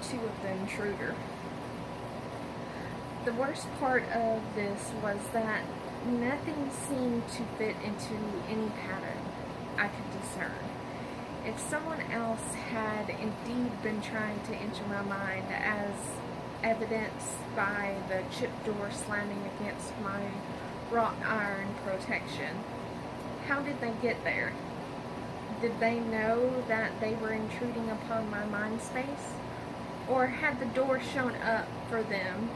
2 of the Intruder. The worst part of this was that nothing seemed to fit into any pattern I could discern. If someone else had indeed been trying to enter my mind, as evidenced by the chip door slamming against my wrought iron protection, how did they get there? Did they know that they were intruding upon my mind space? Or had the door shown up for them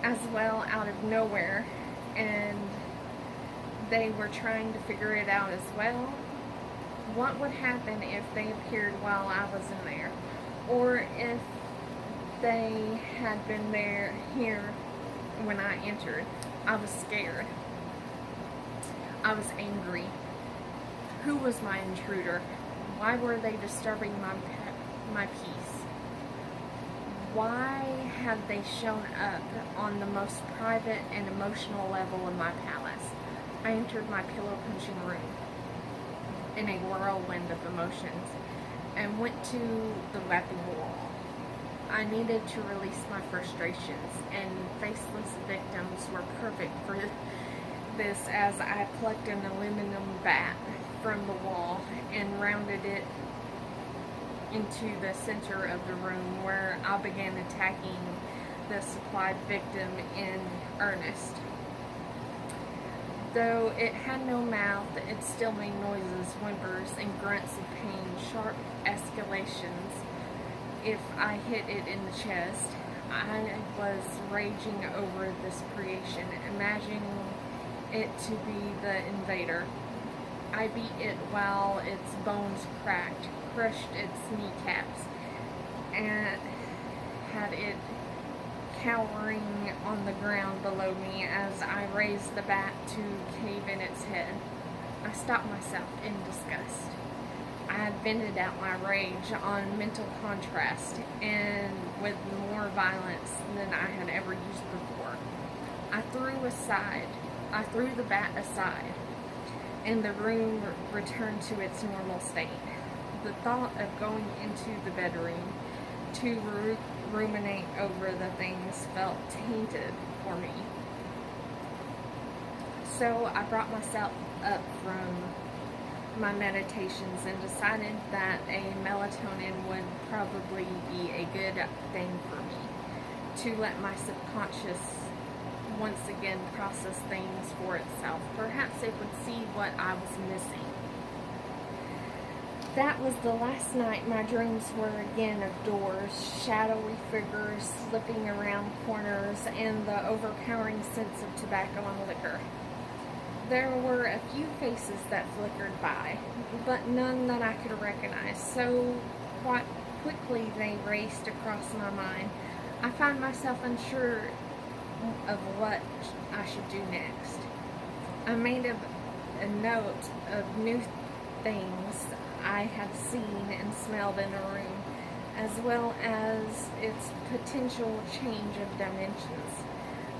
as well out of nowhere, and they were trying to figure it out as well? What would happen if they appeared while I was in there? Or if they had been here when I entered? I was scared. I was angry. Who was my intruder? Why were they disturbing my peace? Why had they shown up on the most private and emotional level of my palace? I entered my pillow-punching room in a whirlwind of emotions and went to the weapon wall. I needed to release my frustrations, and faceless victims were perfect for this, as I plucked an aluminum bat from the wall and rounded it into the center of the room, where I began attacking the supplied victim in earnest. Though it had no mouth, it still made noises, whimpers, and grunts of pain, sharp escalations. If I hit it in the chest, I was raging over this creation, imagining it to be the invader. I beat it while its bones cracked, crushed its kneecaps, and had it cowering on the ground below me as I raised the bat to cave in its head. I stopped myself in disgust. I had vented out my rage on mental contrast, and with more violence than I had ever used before. I threw the bat aside, and the room returned to its normal state. The thought of going into the bedroom to ruminate over the things felt tainted for me. So I brought myself up from my meditations and decided that a melatonin would probably be a good thing for me, to let my subconscious once again process things for itself. Perhaps it would see what I was missing. That was the last night my dreams were again of doors, shadowy figures slipping around corners, and the overpowering sense of tobacco and liquor. There were a few faces that flickered by, but none that I could recognize, so quite quickly they raced across my mind. I found myself unsure of what I should do next. I made a note of new things I had seen and smelled in a room, as well as its potential change of dimensions.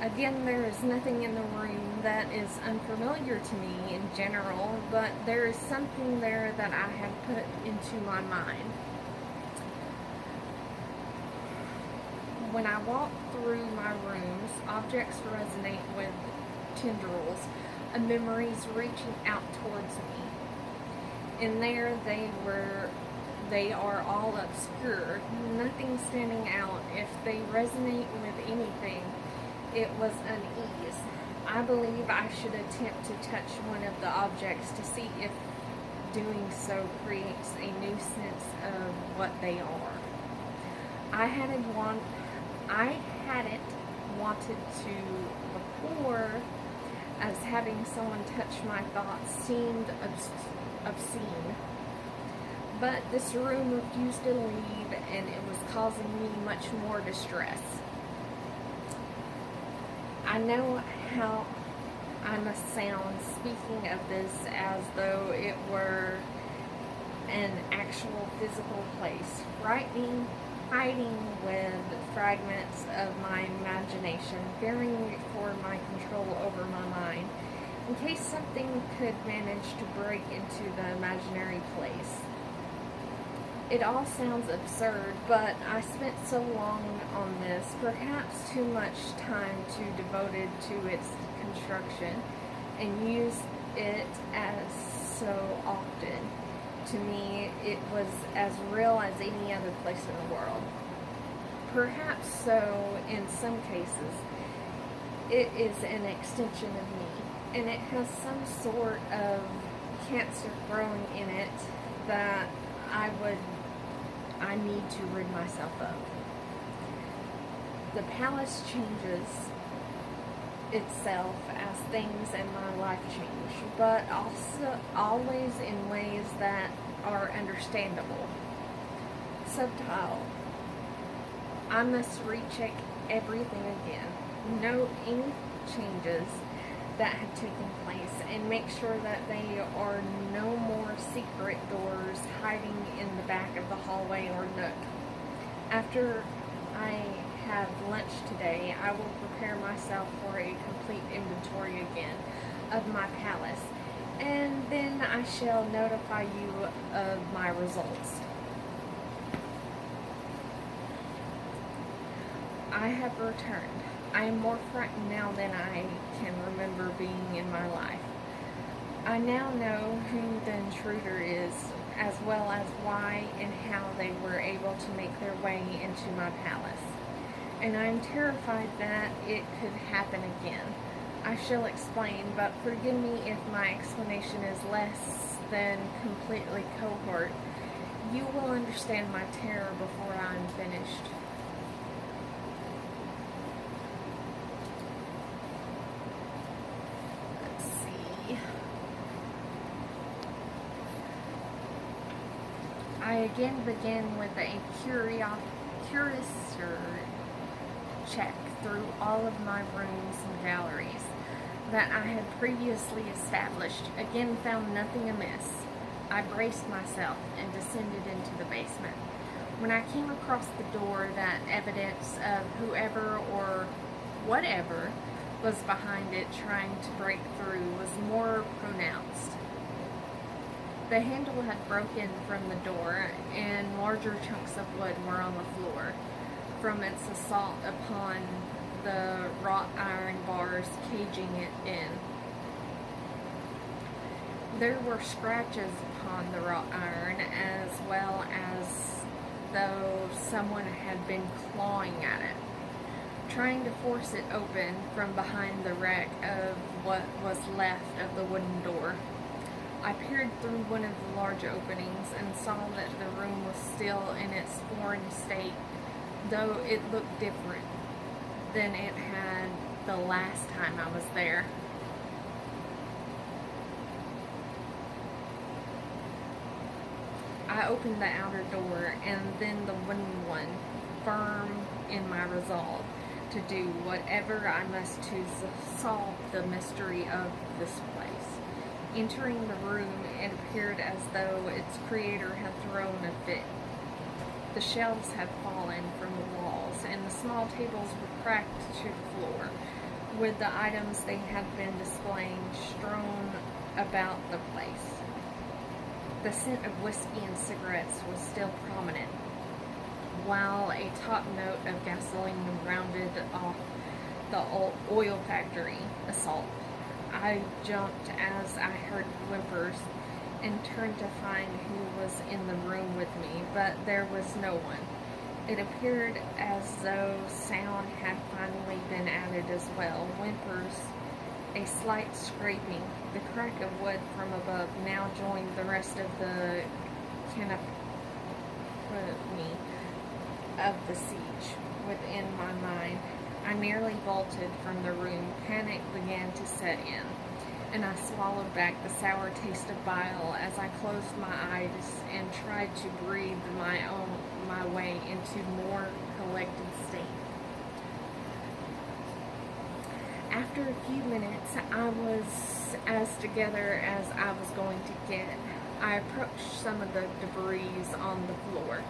Again, there is nothing in the room that is unfamiliar to me in general, but there is something there that I have put into my mind. When I walk through my rooms, objects resonate with tendrils of memories reaching out towards me. In there they are all obscure, nothing standing out. If they resonate with anything, it was unease. I believe I should attempt to touch one of the objects to see if doing so creates a new sense of what they are. I hadn't wanted to before, as having someone touch my thoughts seemed obscene. But this room refused to leave, and it was causing me much more distress. I know how I must sound speaking of this as though it were an actual physical place, frightening, hiding with fragments of my imagination, fearing for my control over my mind, in case something could manage to break into the imaginary place. It all sounds absurd, but I spent so long on this, perhaps too much time devoted to its construction, and used it as so often. To me, it was as real as any other place in the world. Perhaps so in some cases. It is an extension of me, and it has some sort of cancer growing in it that I need to rid myself of. The palace changes itself as things in my life change, but also always in ways that are understandable. Subtle. I must recheck everything again, note any changes that have taken place, and make sure that there are no more secret doors hiding in the back of the hallway or nook. After I have lunch today, I will prepare myself for a complete inventory again of my palace, and then I shall notify you of my results. I have returned. I am more frightened now than I can remember being in my life. I now know who the intruder is, as well as why and how they were able to make their way into my palace. And I am terrified that it could happen again. I shall explain, but forgive me if my explanation is less than completely coherent. You will understand my terror before I am finished. Let's see. I again begin with a curious check through all of my rooms and galleries that I had previously established. Again, found nothing amiss. I braced myself and descended into the basement. When I came across the door, that evidence of whoever or whatever was behind it trying to break through was more pronounced. The handle had broken from the door, and larger chunks of wood were on the floor from its assault upon the wrought iron bars caging it in. There were scratches upon the wrought iron, as well as though someone had been clawing at it, trying to force it open from behind the wreck of what was left of the wooden door. I peered through one of the large openings and saw that the room was still in its foreign state, though it looked different than it had the last time I was there. I opened the outer door and then the wooden one, firm in my resolve to do whatever I must to solve the mystery of this place. Entering the room, it appeared as though its creator had thrown a fit. The shelves had fallen from the walls, and the small tables were cracked to the floor, with the items they had been displaying strewn about the place. The scent of whiskey and cigarettes was still prominent, while a top note of gasoline rounded off the oil factory assault. I jumped as I heard whimpers and turned to find who was in the room with me, but there was no one. It appeared as though sound had finally been added as well. Whimpers, a slight scraping, the crack of wood from above now joined the rest of the canopy of the siege within my mind. I nearly bolted from the room. Panic began to set in, and I swallowed back the sour taste of bile as I closed my eyes and tried to breathe my way into more collected state. After a few minutes, I was as together as I was going to get. I approached some of the debris on the floor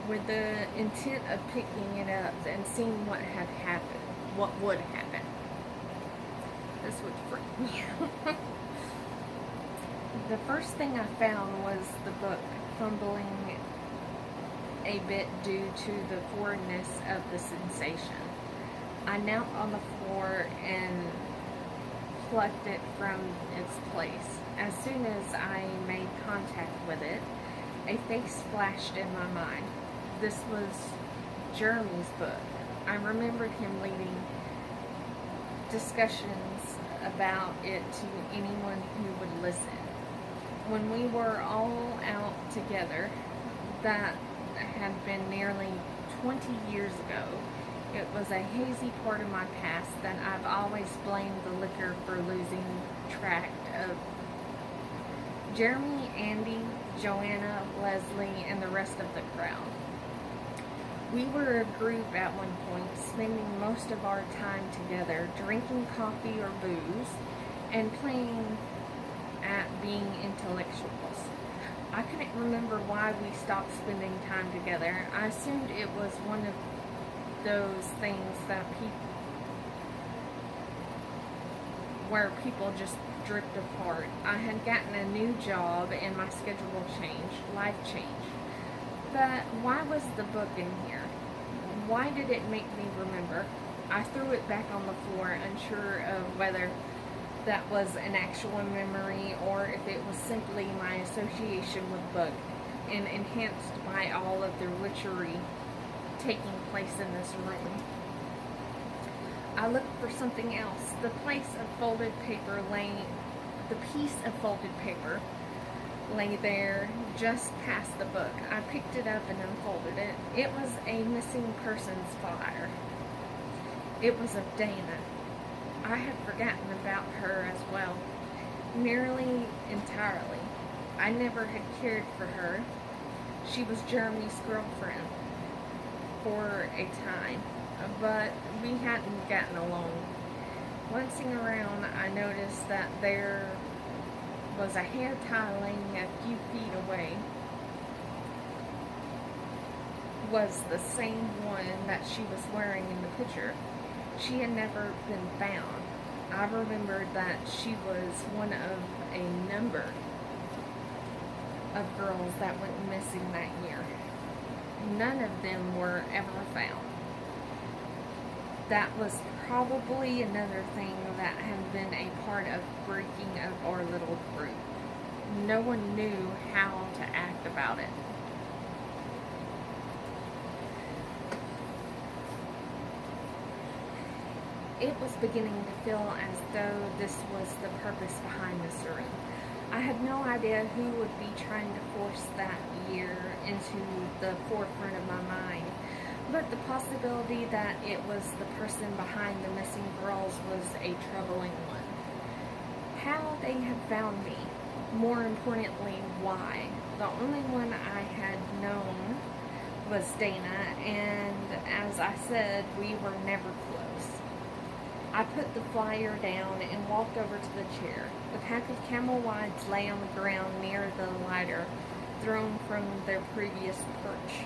with the intent of picking it up and seeing what had happened, what would happen. This would freak me out. The first thing I found was the book, fumbling a bit due to the foreignness of the sensation. I knelt on the floor and plucked it from its place. As soon as I made contact with it, a face flashed in my mind. This was Jeremy's book. I remembered him leading discussions about it to anyone who would listen. When we were all out together, that had been nearly 20 years ago, it was a hazy part of my past that I've always blamed the liquor for losing track of. Jeremy, Andy, Joanna, Leslie, and the rest of the crowd. We were a group at one point, spending most of our time together, drinking coffee or booze, and playing at being intellectuals. I couldn't remember why we stopped spending time together. I assumed it was one of those things that where people just drift apart. I had gotten a new job and my schedule changed, life changed. But why was the book in here? Why did it make me remember? I threw it back on the floor, unsure of whether that was an actual memory or if it was simply my association with book and enhanced by all of the witchery taking place in this room. I looked for something else. The piece of folded paper lay there just past the book. I picked it up and unfolded it. It was a missing persons flyer. It was of Dana. I had forgotten about her as well, nearly entirely. I never had cared for her. She was Jeremy's girlfriend for a time, but we hadn't gotten along. Glancing around, I noticed that there was a hair tie laying a few feet away. Was the same one that she was wearing in the picture. She had never been found. I remembered that she was one of a number of girls that went missing that year. None of them were ever found. That was probably another thing that had been a part of breaking up our little group. No one knew how to act about it. It was beginning to feel as though this was the purpose behind this room. I had no idea who would be trying to force that year into the forefront of my mind, but the possibility that it was the person behind the missing girls was a troubling one. How they had found me, more importantly, why. The only one I had known was Dana, and as I said, we were never close. I put the flyer down and walked over to the chair. The pack of Camel Wides lay on the ground near the lighter, thrown from their previous perch.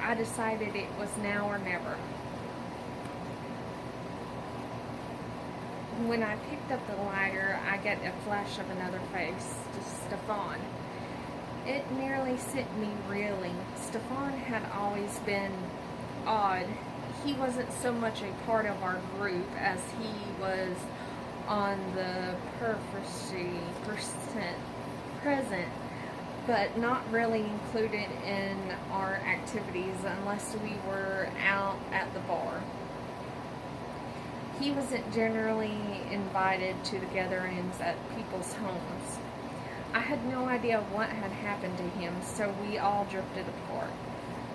I decided it was now or never. When I picked up the lighter, I got a flash of another face, Stefan. It nearly sent me reeling. Stefan had always been odd. He wasn't so much a part of our group as he was on the present, but not really included in our activities unless we were out at the bar. He wasn't generally invited to the gatherings at people's homes. I had no idea what had happened to him, so we all drifted apart.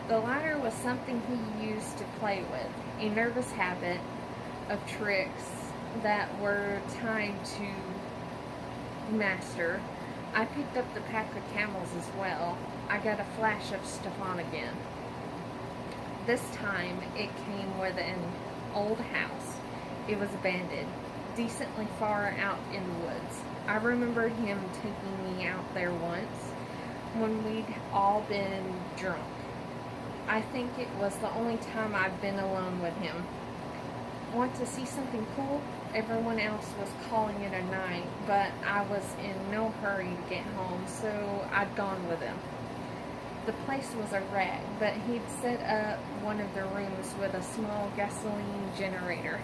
The lighter was something he used to play with, a nervous habit of tricks that were tied to master. I picked up the pack of camels as well. I got a flash of Stefan again. This time it came with an old house. It was abandoned, decently far out in the woods. I remembered him taking me out there once when we'd all been drunk. I think it was the only time I've been alone with him. Want to see something cool? Everyone else was calling it a night, but I was in no hurry to get home, so I'd gone with him. The place was a wreck, but he'd set up one of the rooms with a small gasoline generator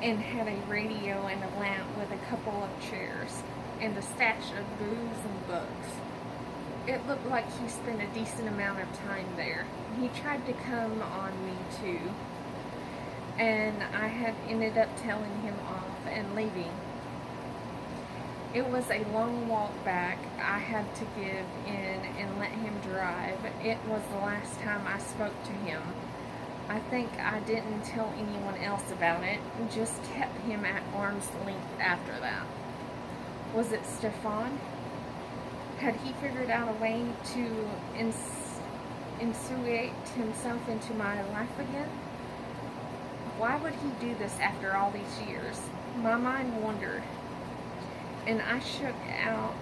and had a radio and a lamp with a couple of chairs and a stash of booze and books. It looked like he spent a decent amount of time there. He tried to come on me too, and I had ended up telling him off and leaving. It was a long walk back. I had to give in and let him drive. It was the last time I spoke to him. I think I didn't tell anyone else about it, just kept him at arm's length after that. Was it Stefan? Had he figured out a way to insinuate himself into my life again? Why would he do this after all these years? My mind wandered, and I shook out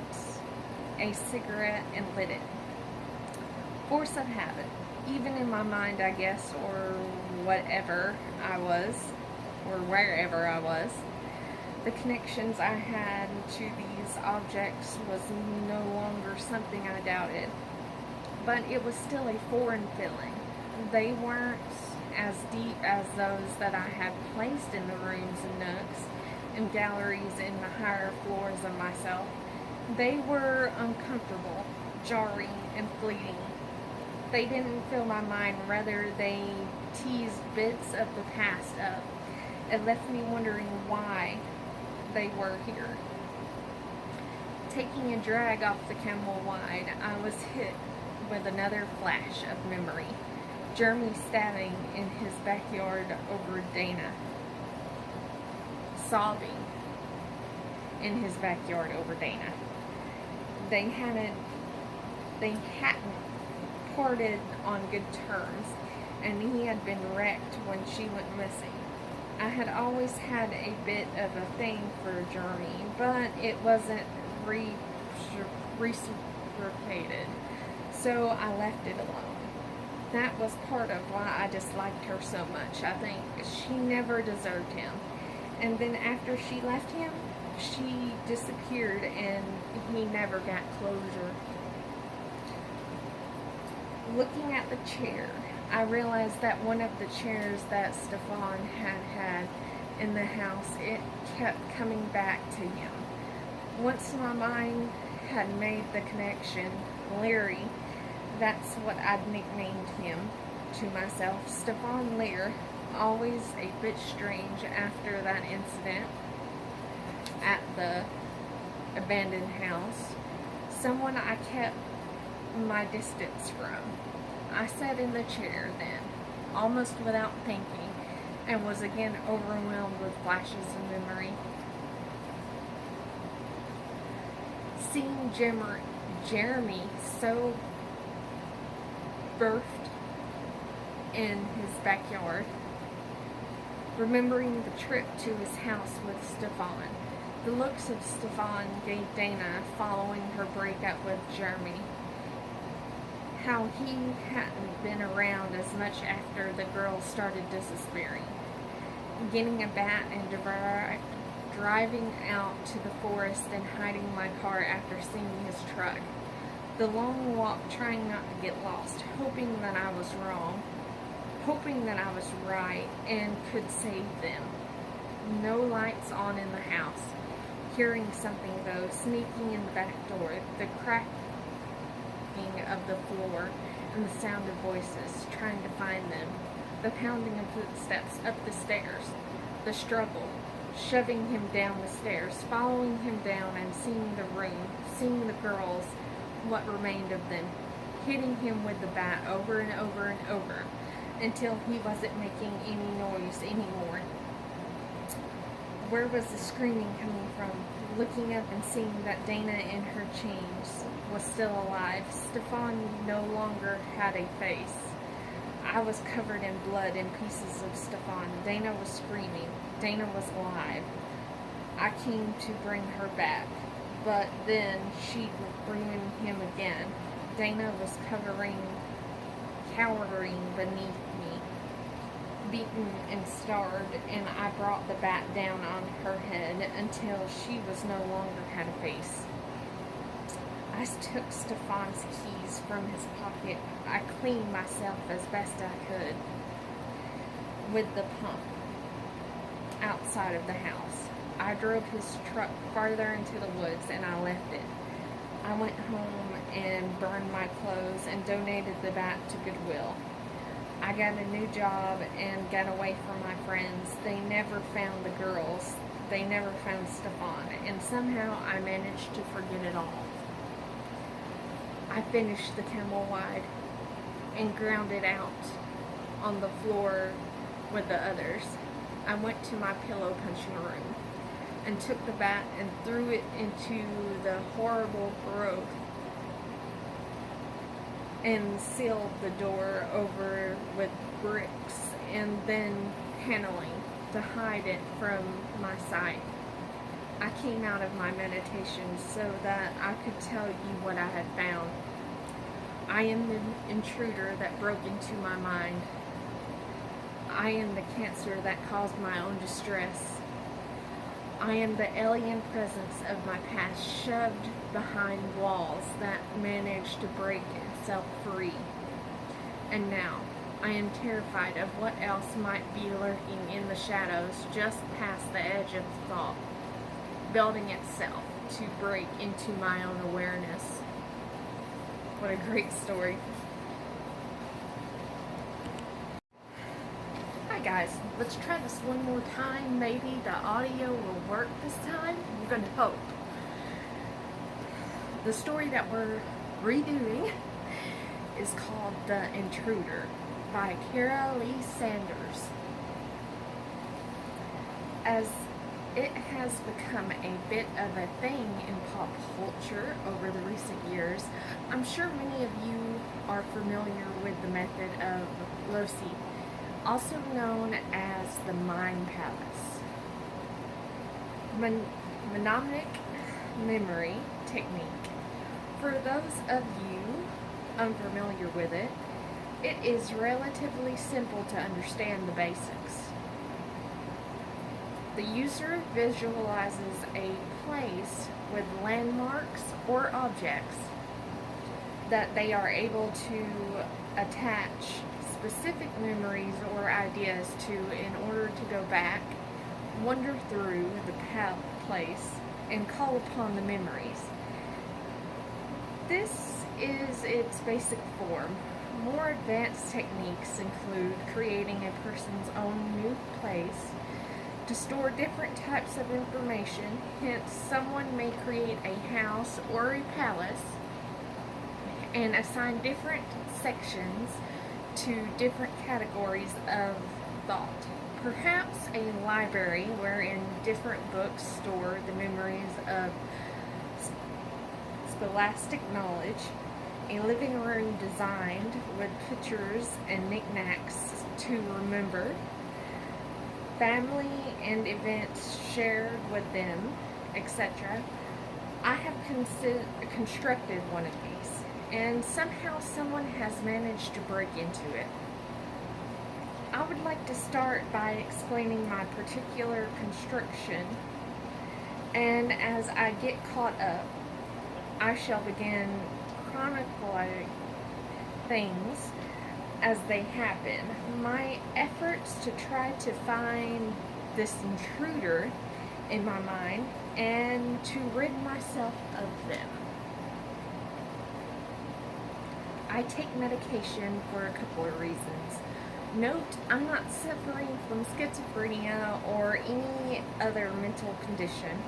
a cigarette and lit it. Force of habit. Even in my mind, I guess, or whatever I was, or wherever I was, the connections I had to these objects was no longer something I doubted. But it was still a foreign feeling. They weren't as deep as those that I had placed in the rooms and nooks and galleries in the higher floors of myself. They were uncomfortable, jarring, and fleeting. They didn't fill my mind, rather they teased bits of the past up. It left me wondering why they were here. Taking a drag off the Camel Wide, I was hit with another flash of memory. Jeremy standing in his backyard over Dana. Sobbing in his backyard over Dana. They hadn't parted on good terms, and he had been wrecked when she went missing. I had always had a bit of a thing for Jeremy, but it wasn't reciprocated, so I left it alone. That was part of why I disliked her so much, I think. She never deserved him. And then after she left him, she disappeared and he never got closure. Looking at the chair, I realized that one of the chairs that Stefan had in the house, it kept coming back to him. Once my mind had made the connection, Larry, that's what I'd nicknamed him to myself, Stefan Lear, always a bit strange after that incident at the abandoned house. Someone I kept my distance from. I sat in the chair then, almost without thinking, and was again overwhelmed with flashes of memory. Seeing Jeremy so birthed in his backyard, remembering the trip to his house with Stefan, the looks of Stefan gave Dana following her breakup with Jeremy, how he hadn't been around as much after the girl started disappearing, getting a bat and driving out to the forest and hiding my car after seeing his truck. The long walk, trying not to get lost, hoping that I was wrong, hoping that I was right and could save them. No lights on in the house. Hearing something though, sneaking in the back door, the cracking of the floor and the sound of voices, trying to find them, the pounding of footsteps up the stairs, the struggle, shoving him down the stairs, following him down and seeing the room, seeing the girls, what remained of them, hitting him with the bat over and over and over until he wasn't making any noise anymore. Where was the screaming coming from? Looking up and seeing that Dana in her chains was still alive. Stefan no longer had a face. I was covered in blood and pieces of Stefan. Dana was screaming. Dana was alive. I came to bring her back, but then she'd ruin him again. Dana was cowering beneath me, beaten and starved, and I brought the bat down on her head until she was no longer had a face. I I took Stefan's keys from his pocket. I cleaned myself as best I could with the pump outside of the house. I drove his truck farther into the woods and I left it. I went home and burned my clothes and donated the bat to Goodwill. I got a new job and got away from my friends. They never found the girls. They never found Stefan. And somehow I managed to forget it all. I finished the camel wide and ground it out on the floor with the others. I went to my pillow punching room and took the bat and threw it into the horrible growth and sealed the door over with bricks and then paneling to hide it from my sight. I came out of my meditation so that I could tell you what I had found. I am the intruder that broke into my mind. I am the cancer that caused my own distress. I am the alien presence of my past shoved behind walls that managed to break itself free. And now, I am terrified of what else might be lurking in the shadows just past the edge of thought, building itself to break into my own awareness. What a great story. Hi guys, let's try this one more time. Maybe the audio will work this time. We're gonna hope. The story that we're redoing is called The Intruder by Kari Leigh Sanders. As it has become a bit of a thing in pop culture over the recent years, I'm sure many of you are familiar with the method of Loci, also known as the Mind Palace. Mnemonic memory technique. For those of you unfamiliar with it, it is relatively simple to understand the basics. The user visualizes a place with landmarks or objects that they are able to attach specific memories or ideas to in order to go back, wander through the place, and call upon the memories. This is its basic form. More advanced techniques include creating a person's own new place to store different types of information. Hence, someone may create a house or a palace and assign different sections to different categories of thought. Perhaps a library wherein different books store the memories of scholastic knowledge, a living room designed with pictures and knickknacks to remember, family and events shared with them, etc. I have constructed one of these, and somehow someone has managed to break into it. I would like to start by explaining my particular construction, and as I get caught up, I shall begin chronicling things as they happen. My efforts to try to find this intruder in my mind and to rid myself of them. I take medication for a couple of reasons. Note, I'm not suffering from schizophrenia or any other mental condition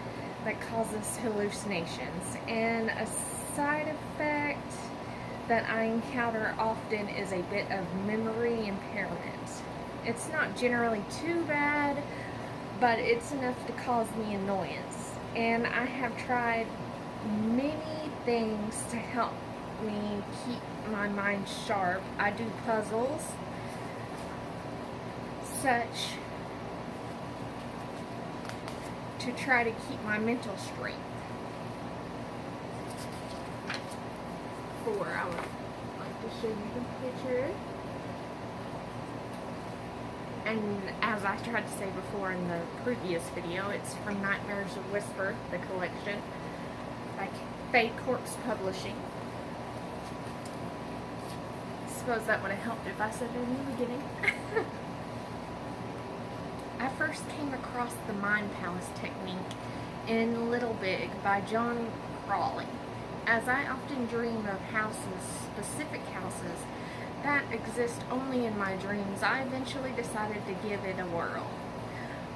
that causes hallucinations, and a side effect that I encounter often is a bit of memory impairment. It's not generally too bad, but it's enough to cause me annoyance, and I have tried many things to help me keep my mind sharp. I do puzzles, such, to try to keep my mental strength. I would like to show you the picture. And as I tried to say before in the previous video, it's from Nightmares of Whisper, the collection by Fae Corps Publishing. I suppose that would have helped if I said it in the beginning. I first came across the Mind Palace technique in Little Big by John Crowley. As I often dream of houses, specific houses, that exist only in my dreams, I eventually decided to give it a whirl.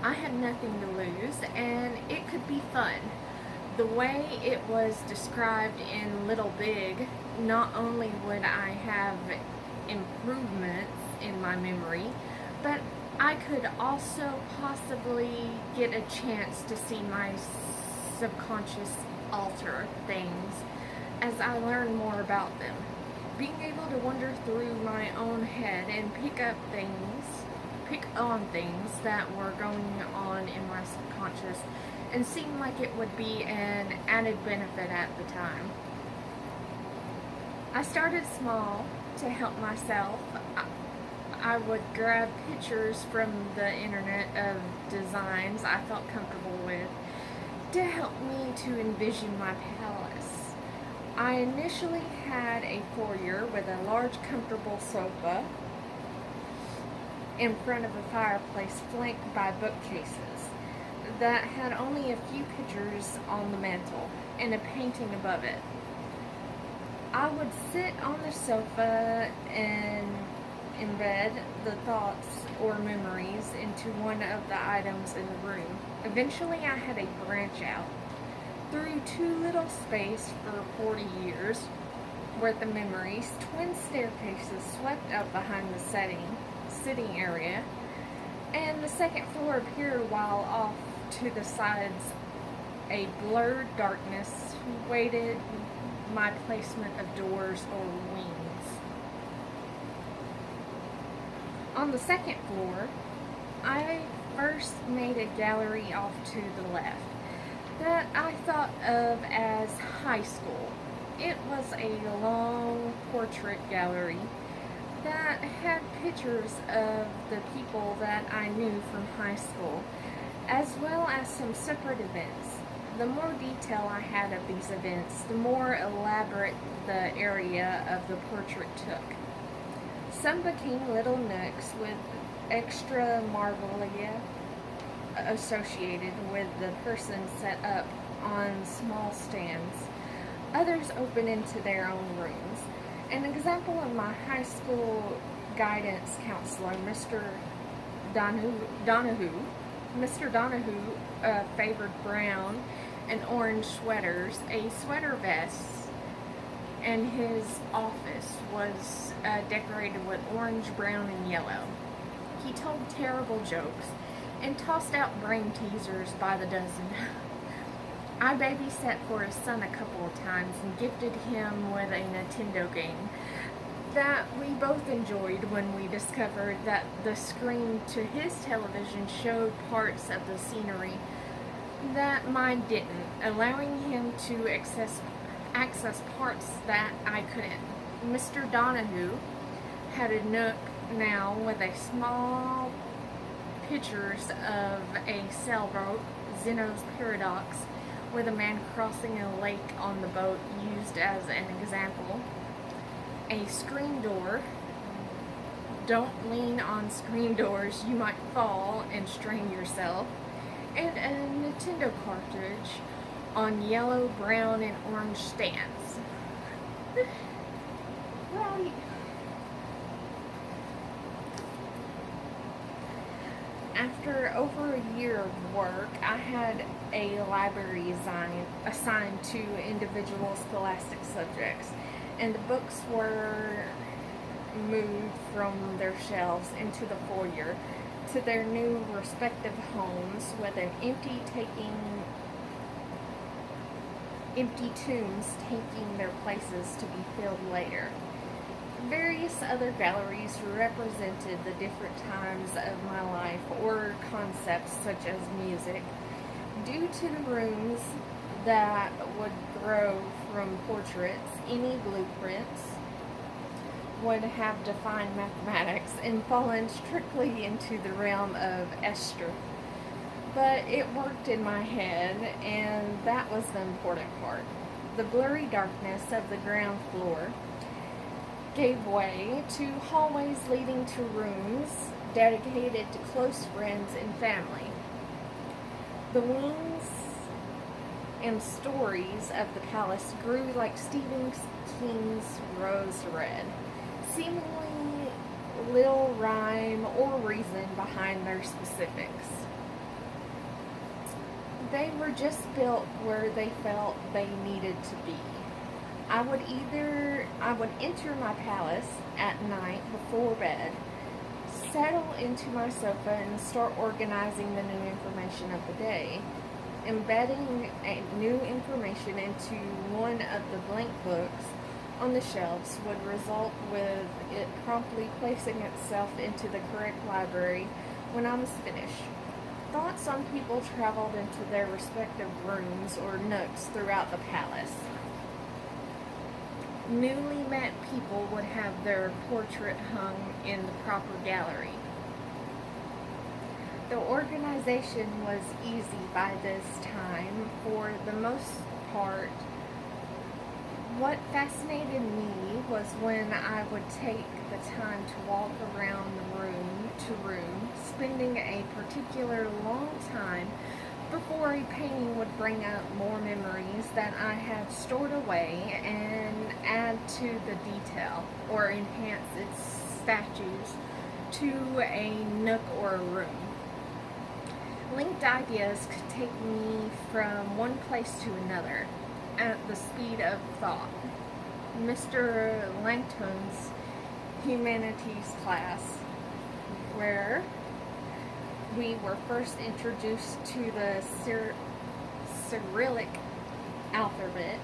I had nothing to lose, and it could be fun. The way it was described in Little Big, not only would I have improvements in my memory, but I could also possibly get a chance to see my subconscious alter things as I learn more about them. Being able to wander through my own head and pick on things that were going on in my subconscious, and seemed like it would be an added benefit at the time. I started small to help myself. I would grab pictures from the internet of designs I felt comfortable with to help me to envision my palace. I initially had a foyer with a large comfortable sofa in front of a fireplace flanked by bookcases that had only a few pictures on the mantel and a painting above it. I would sit on the sofa and embed the thoughts or memories into one of the items in the room. Eventually I had a branch out through too little space for 40 years worth of memories. Twin staircases swept up behind the sitting area, and the second floor appeared while off to the sides. A blurred darkness waited my placement of doors or wings. On the second floor, I first made a gallery off to the left that I thought of as high school. It was a long portrait gallery that had pictures of the people that I knew from high school, as well as some separate events. The more detail I had of these events, the more elaborate the area of the portrait took. Some became little nooks with extra marvelia associated with the person set up on small stands. Others opened into their own rooms. An example of my high school guidance counselor, Mr. Donahue. Mr. Donahue favored brown and orange sweaters, a sweater vest, and his office was decorated with orange, brown, and yellow. He told terrible jokes and tossed out brain teasers by the dozen. I babysat for his son a couple of times and gifted him with a Nintendo game that we both enjoyed when we discovered that the screen to his television showed parts of the scenery that mine didn't, allowing him to access parts that I couldn't. Mr. Donahue had a nook now with a small pictures of a sailboat, Zeno's Paradox, with a man crossing a lake on the boat used as an example. A screen door. Don't lean on screen doors, you might fall and strain yourself. And a Nintendo cartridge on yellow, brown, and orange stands. Right. After over a year of work, I had a library assigned to individual scholastic subjects, and the books were moved from their shelves into the foyer to their new respective homes, with an empty tombs taking their places to be filled later. Various other galleries represented the different times of my life or concepts such as music. Due to the rooms that would grow from portraits, any blueprints would have defined mathematics and fallen strictly into the realm of Esther. But it worked in my head, and that was the important part. the blurry darkness of the ground floor gave way to hallways leading to rooms dedicated to close friends and family. The wings and stories of the palace grew like Stephen King's Rose Red, seemingly little rhyme or reason behind their specifics. They were just built where they felt they needed to be. I would enter my palace at night before bed, settle into my sofa and start organizing the new information of the day. Embedding new information into one of the blank books on the shelves would result with it promptly placing itself into the correct library when I was finished. Thoughts on people traveled into their respective rooms or nooks throughout the palace. Newly met people would have their portrait hung in the proper gallery. The organization was easy by this time for the most part. What fascinated me was when I would take the time to walk around room to room, spending a particular long time before a painting would bring up more memories that I had stored away and add to the detail or enhance its statues to a nook or a room. Linked ideas could take me from one place to another at the speed of thought. Mr. Langton's humanities class, where we were first introduced to the Cyrillic alphabet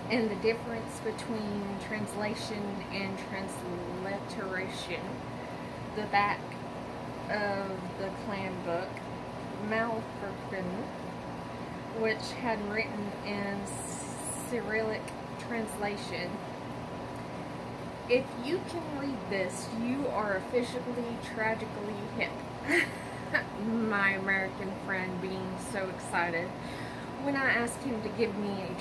and the difference between translation and transliteration. The back of the clan book, Malferpin, which had written in Cyrillic translation. If you can read this, you are officially tragically hip. My American friend being so excited when I asked him to give me a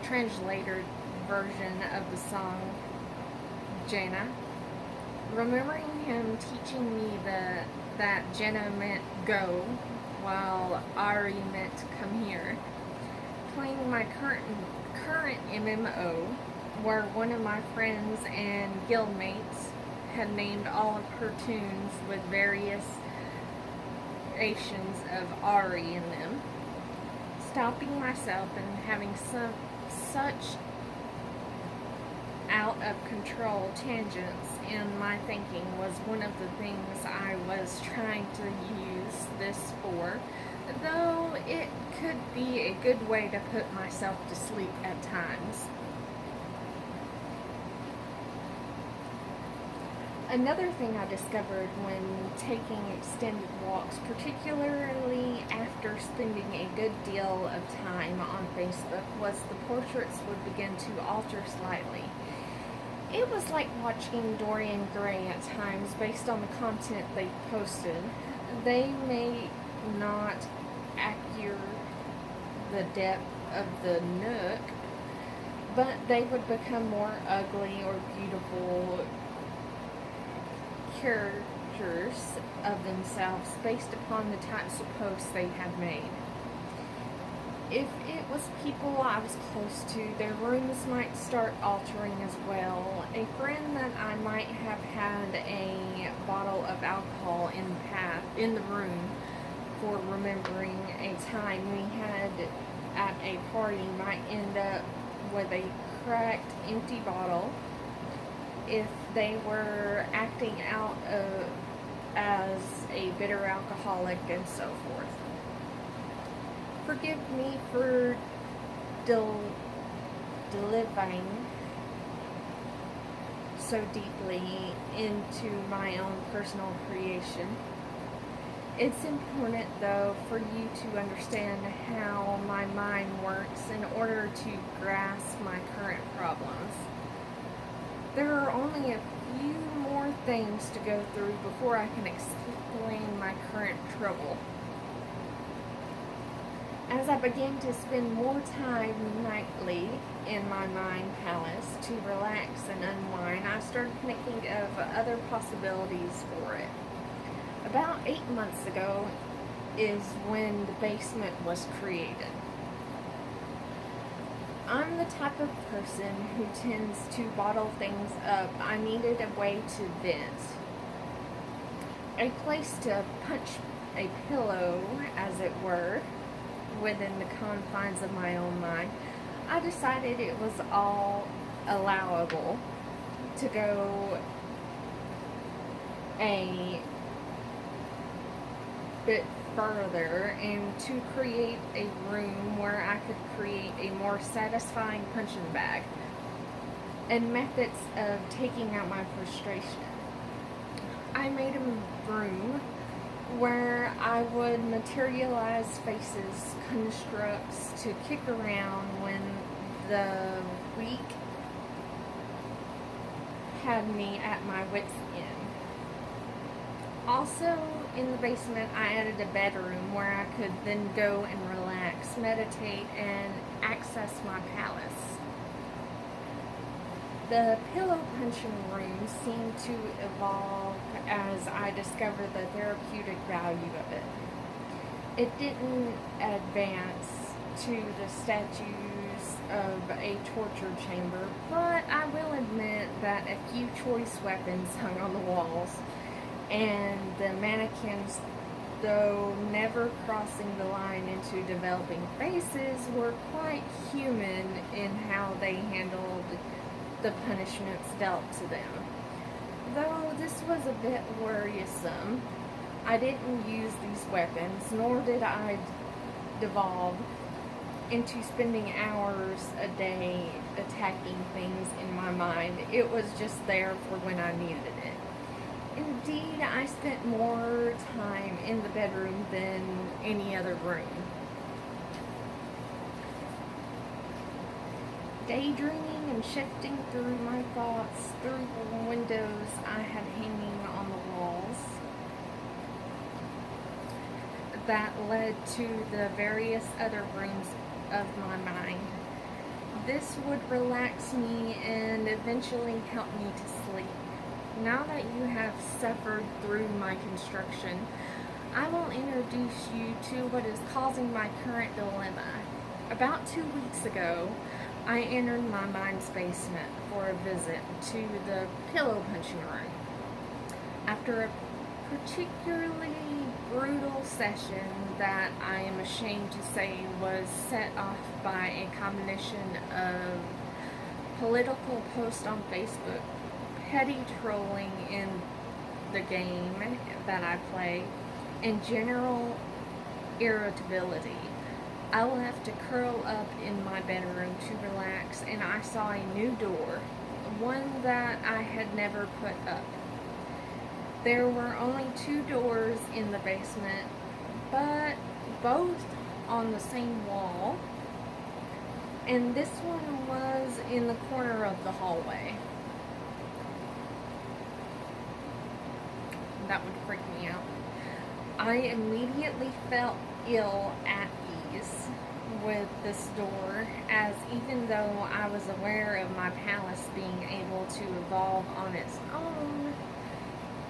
translated version of the song Jenna. Remembering him teaching me that Jenna meant go, while Ari meant come here. Playing my current MMO, where one of my friends and guildmates had named all of her tunes with various variations of Ari in them. Stopping myself and having such out of control tangents in my thinking was one of the things I was trying to use this for, though it could be a good way to put myself to sleep at times. Another thing I discovered when taking extended walks, particularly after spending a good deal of time on Facebook, was the portraits would begin to alter slightly. It was like watching Dorian Gray at times based on the content they posted. They may not accurate the depth of the nook, but they would become more ugly or beautiful characters of themselves based upon the types of posts they have made. If it was people I was close to, their rooms might start altering as well. A friend that I might have had a bottle of alcohol in the room for remembering a time we had at a party might end up with a cracked, empty bottle if they were acting out as a bitter alcoholic and so forth. Forgive me for delving so deeply into my own personal creation. It's important, though, for you to understand how my mind works in order to grasp my current problems. There are only a few more things to go through before I can explain my current trouble. As I began to spend more time nightly in my mind palace to relax and unwind, I started thinking of other possibilities for it. About 8 months ago is when the basement was created. I'm the type of person who tends to bottle things up. I needed a way to vent, a place to punch a pillow, as it were, within the confines of my own mind. I decided it was all allowable to go a bit further and to create a room where I could create a more satisfying punching bag and methods of taking out my frustration. I made a room where I would materialize faces, constructs to kick around when the week had me at my wit's end. Also, in the basement, I added a bedroom where I could then go and relax, meditate, and access my palace. The pillow punching room seemed to evolve as I discovered the therapeutic value of it. It didn't advance to the statues of a torture chamber, but I will admit that a few choice weapons hung on the walls, and the mannequins, though never crossing the line into developing faces, were quite human in how they handled the punishments dealt to them. Though this was a bit worrisome, I didn't use these weapons, nor did I devolve into spending hours a day attacking things in my mind. It was just there for when I needed it. Indeed, I spent more time in the bedroom than any other room. Daydreaming and shifting through my thoughts through the windows I had hanging on the walls that led to the various other rooms of my mind. This would relax me and eventually help me to sleep. Now that you have suffered through my construction, I will introduce you to what is causing my current dilemma. About 2 weeks ago, I entered my mind's basement for a visit to the pillow punching room. After a particularly brutal session that I am ashamed to say was set off by a combination of political posts on Facebook, petty trolling in the game that I play, and general irritability, I left to curl up in my bedroom to relax, and I saw a new door, one that I had never put up. There were only 2 doors in the basement, but both on the same wall, and this one was in the corner of the hallway. That would freak me out. I immediately felt ill at ease with this door, as even though I was aware of my palace being able to evolve on its own,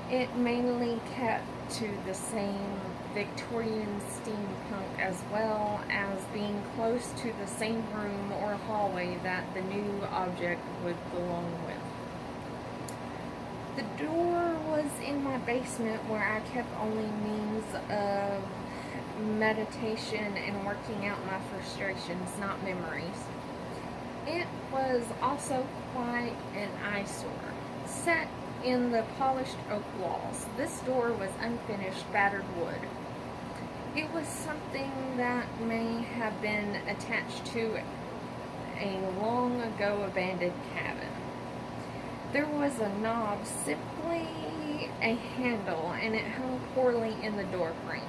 it mainly kept to the same Victorian steampunk, as well as being close to the same room or hallway that the new object would belong with. The door was in my basement, where I kept only means of meditation and working out my frustrations, not memories. It was also quite an eyesore, set in the polished oak walls. This door was unfinished, battered wood. It was something that may have been attached to a long ago abandoned cabin. There was a knob, simply a handle, and it hung poorly in the door frame.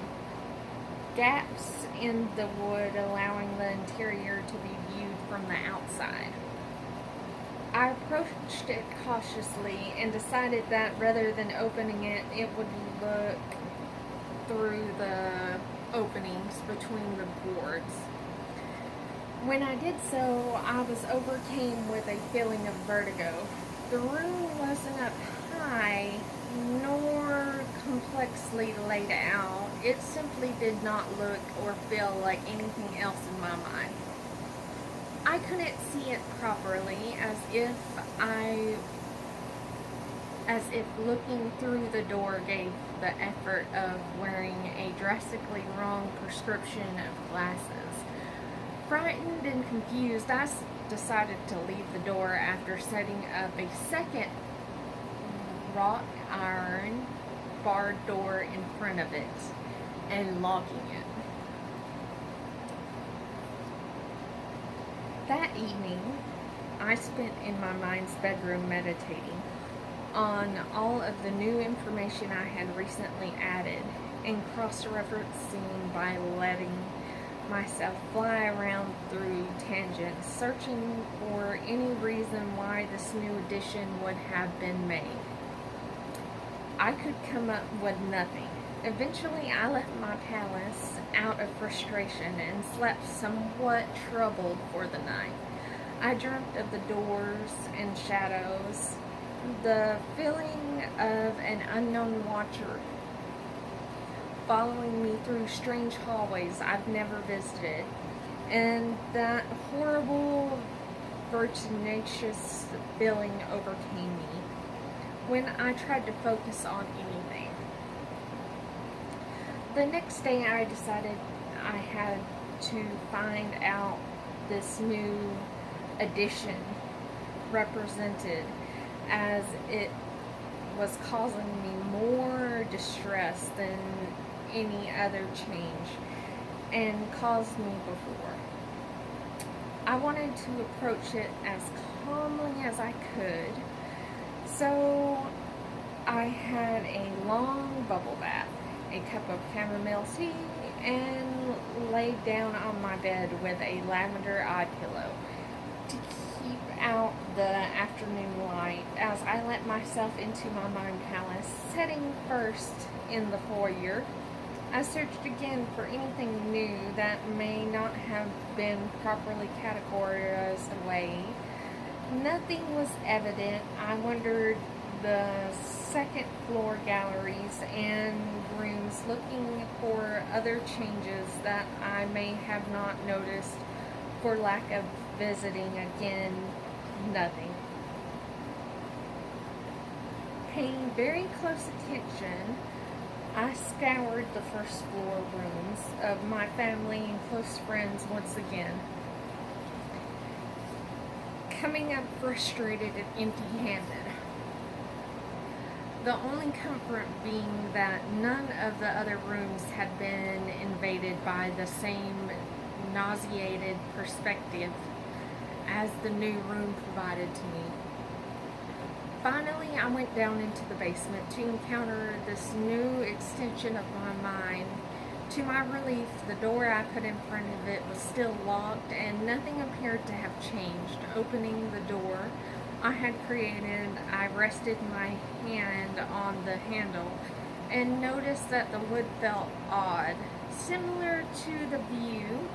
Gaps in the wood allowing the interior to be viewed from the outside. I approached it cautiously and decided that rather than opening it, it would look through the openings between the boards. When I did so, I was overcome with a feeling of vertigo. The room wasn't up high nor complexly laid out. It simply did not look or feel like anything else in my mind. I couldn't see it properly, as if looking through the door gave the effort of wearing a drastically wrong prescription of glasses. Frightened and confused, I decided to leave the door after setting up a second wrought iron barred door in front of it and locking it. That evening, I spent in my mind's bedroom meditating on all of the new information I had recently added and cross-referencing by letting myself fly around through tangents, searching for any reason why this new edition would have been made. I could come up with nothing. Eventually, I left my palace out of frustration and slept somewhat troubled for the night. I dreamt of the doors and shadows, the feeling of an unknown watcher following me through strange hallways I've never visited, and that horrible, vertiginous feeling overcame me when I tried to focus on anything. The next day I decided I had to find out this new edition represented, as it was causing me more distress than any other change and caused me before. I wanted to approach it as calmly as I could, so I had a long bubble bath, a cup of chamomile tea, and laid down on my bed with a lavender eye pillow to keep out the afternoon light as I let myself into my mind palace. Setting first in the foyer, I searched again for anything new that may not have been properly categorized away. Nothing was evident. I wandered the second floor galleries and rooms looking for other changes that I may have not noticed for lack of visiting. Again, nothing. Paying very close attention, I scoured the first floor rooms of my family and close friends once again, coming up frustrated and empty-handed. The only comfort being that none of the other rooms had been invaded by the same nauseated perspective as the new room provided to me. Finally, I went down into the basement to encounter this new extension of my mind. To my relief, the door I put in front of it was still locked, and nothing appeared to have changed. Opening the door I had created, I rested my hand on the handle and noticed that the wood felt odd, similar to the view.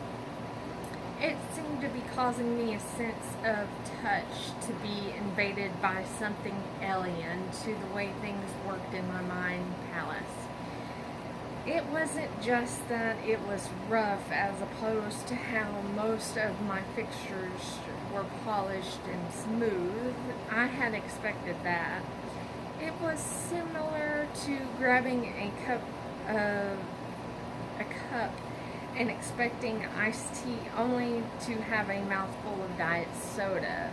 It seemed to be causing me a sense of touch, to be invaded by something alien to the way things worked in my mind palace. It wasn't just that it was rough as opposed to how most of my fixtures were polished and smooth. I had expected that. It was similar to grabbing a cup and expecting iced tea only to have a mouthful of diet soda.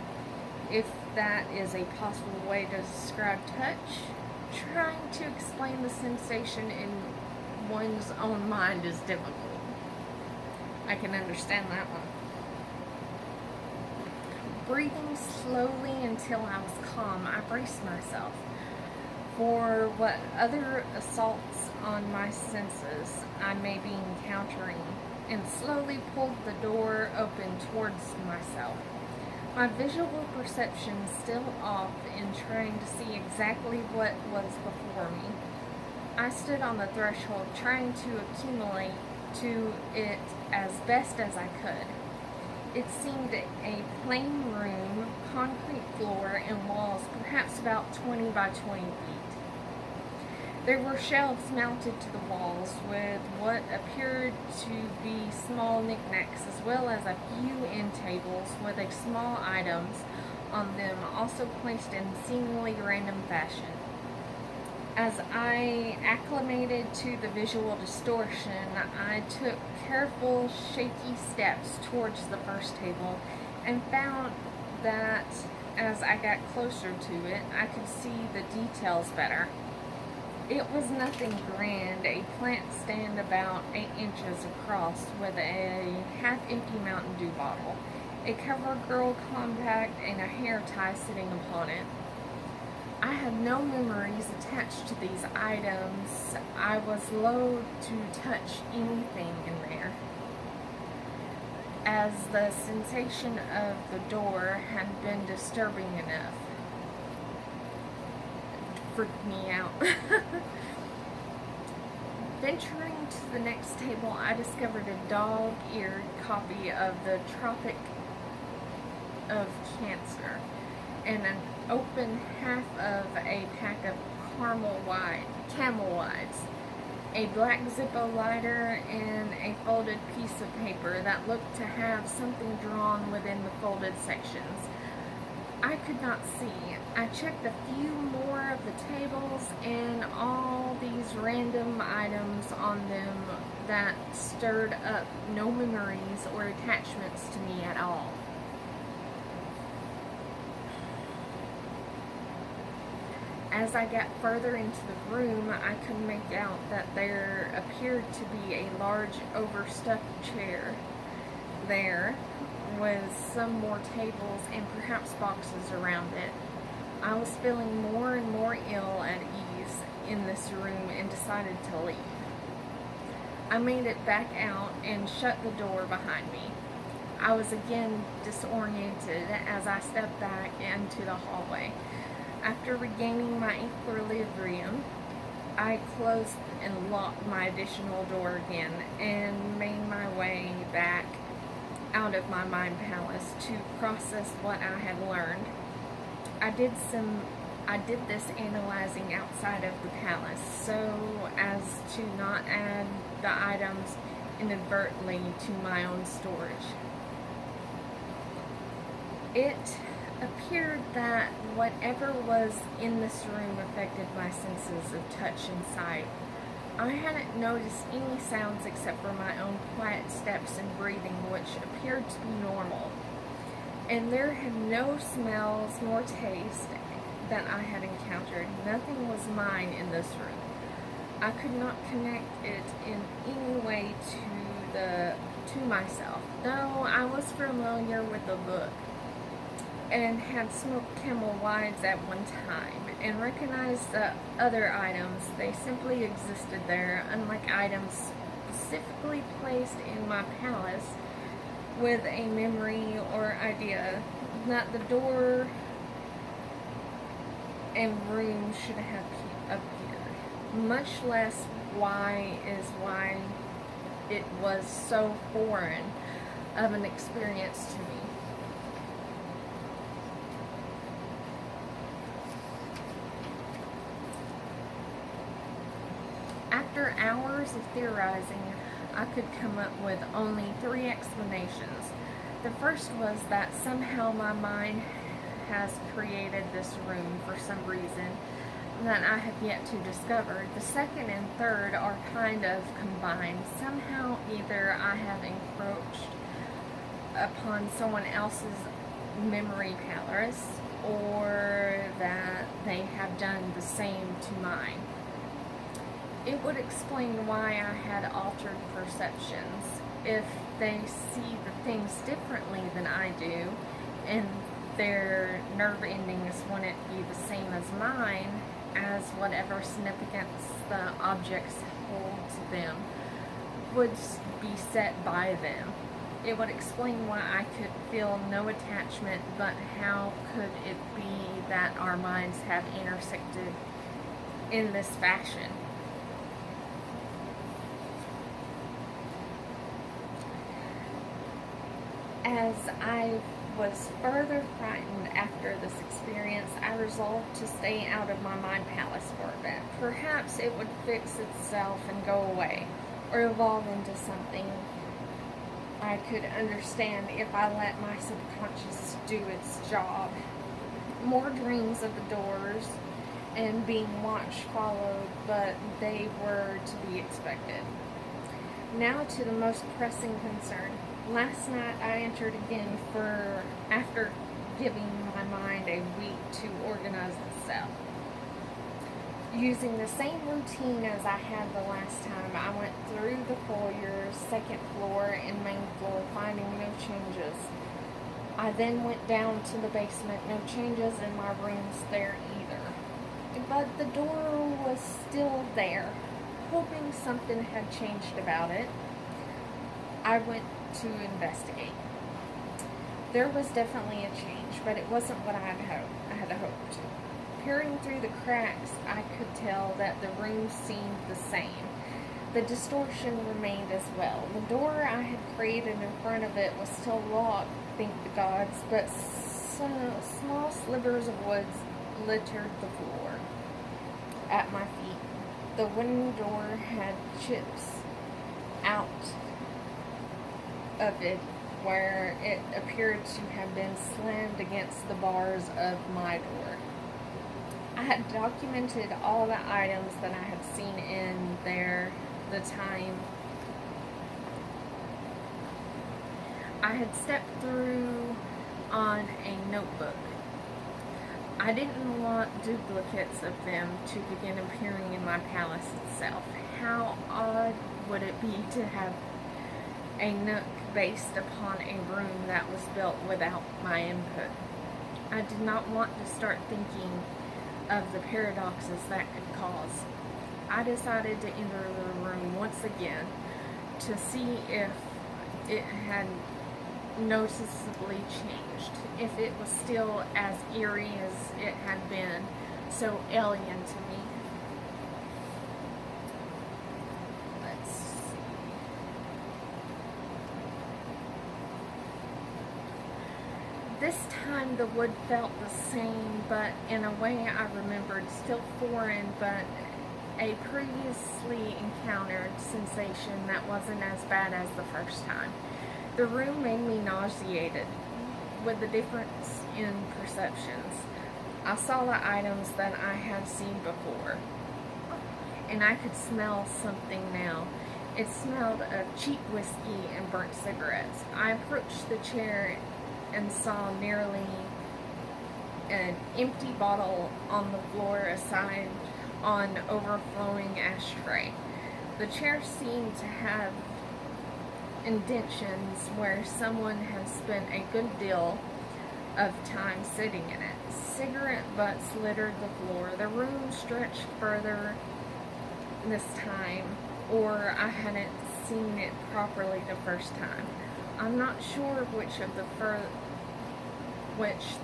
If that is a possible way to describe touch, trying to explain the sensation in one's own mind is difficult. I can understand that one. Breathing slowly until I was calm, I braced myself for what other assaults on my senses I may be encountering, and slowly pulled the door open towards myself. My visual perception still off in trying to see exactly what was before me. I stood on the threshold trying to accumulate to it as best as I could. It seemed a plain room, concrete floor, and walls perhaps about 20 by 20 feet. There were shelves mounted to the walls with what appeared to be small knickknacks, as well as a few end tables with small items on them, also placed in seemingly random fashion. As I acclimated to the visual distortion, I took careful, shaky steps towards the first table and found that as I got closer to it, I could see the details better. It was nothing grand, a plant stand about 8 inches across with a half-empty Mountain Dew bottle, a CoverGirl compact, and a hair tie sitting upon it. I had no memories attached to these items. I was loath to touch anything in there, as the sensation of the door had been disturbing enough. Freaked me out. Venturing to the next table, I discovered a dog-eared copy of The Tropic of Cancer and an open half of a pack of Camel Wides, a black Zippo lighter, and a folded piece of paper that looked to have something drawn within the folded sections. I could not see. I checked a few more of the tables and all these random items on them that stirred up no memories or attachments to me at all. As I got further into the room, I could make out that there appeared to be a large overstuffed chair there, with some more tables and perhaps boxes around it. I was feeling more and more ill at ease in this room and decided to leave. I made it back out and shut the door behind me. I was again disoriented as I stepped back into the hallway. After regaining my equilibrium, I closed and locked my additional door again and made my way back out of my mind palace to process what I had learned. I did this analyzing outside of the palace so as to not add the items inadvertently to my own storage. It appeared that whatever was in this room affected my senses of touch and sight. I hadn't noticed any sounds except for my own quiet steps and breathing, which appeared to be normal. And there had no smells nor taste that I had encountered. Nothing was mine in this room. I could not connect it in any way to myself, though I was familiar with the look and had smoked Camel Wides at one time, and recognized the other items. They simply existed there, unlike items specifically placed in my palace with a memory or idea that the door and room should have appeared, much less why it was so foreign of an experience to me. After hours of theorizing, I could come up with only 3 explanations. The first was that somehow my mind has created this room for some reason that I have yet to discover. The second and third are kind of combined. Somehow either I have encroached upon someone else's memory palace, or that they have done the same to mine. It would explain why I had altered perceptions. If they see the things differently than I do, and their nerve endings wouldn't be the same as mine, as whatever significance the objects hold to them would be set by them. It would explain why I could feel no attachment, but how could it be that our minds have intersected in this fashion? As I was further frightened after this experience, I resolved to stay out of my mind palace for a bit. Perhaps it would fix itself and go away, or evolve into something I could understand if I let my subconscious do its job. More dreams of the doors and being watched followed, but they were to be expected. Now to the most pressing concern. Last night I entered again after giving my mind a week to organize itself. Using the same routine as I had the last time, I went through the foyer, second floor, and main floor, finding no changes. I then went down to the basement, no changes in my rooms there either. But the door was still there. Hoping something had changed about it, I went to investigate. There was definitely a change, but it wasn't what I had hoped. Peering through the cracks, I could tell that the room seemed the same. The distortion remained as well. The door I had created in front of it was still locked, thank the gods, but small slivers of wood littered the floor at my feet. The wooden door had chips out of it where it appeared to have been slammed against the bars of my door. I had documented all the items that I had seen in there, the time I had stepped through on a notebook. I didn't want duplicates of them to begin appearing in my palace itself. How odd would it be to have a nook based upon a room that was built without my input? I did not want to start thinking of the paradoxes that could cause. I decided to enter the room once again to see if it had noticeably changed, if it was still as eerie as it had been, so alien to me. Let's see. This time the wood felt the same, but in a way I remembered, still foreign, but a previously encountered sensation that wasn't as bad as the first time. The room made me nauseated with the difference in perceptions. I saw the items that I had seen before, and I could smell something now. It smelled of cheap whiskey and burnt cigarettes. I approached the chair and saw nearly an empty bottle on the floor aside on overflowing ashtray. The chair seemed to have indentions where someone had spent a good deal of time sitting in it. Cigarette butts littered the floor. The room stretched further this time, or I hadn't seen it properly the first time. I'm not sure which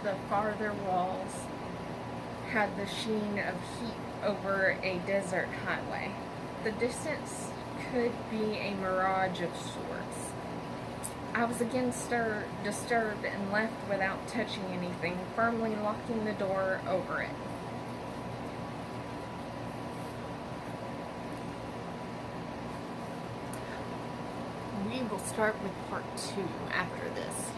the farther walls had the sheen of heat over a desert highway. The distance could be a mirage of sorts. I was again disturbed and left without touching anything, firmly locking the door over it. We will start with part 2 after this.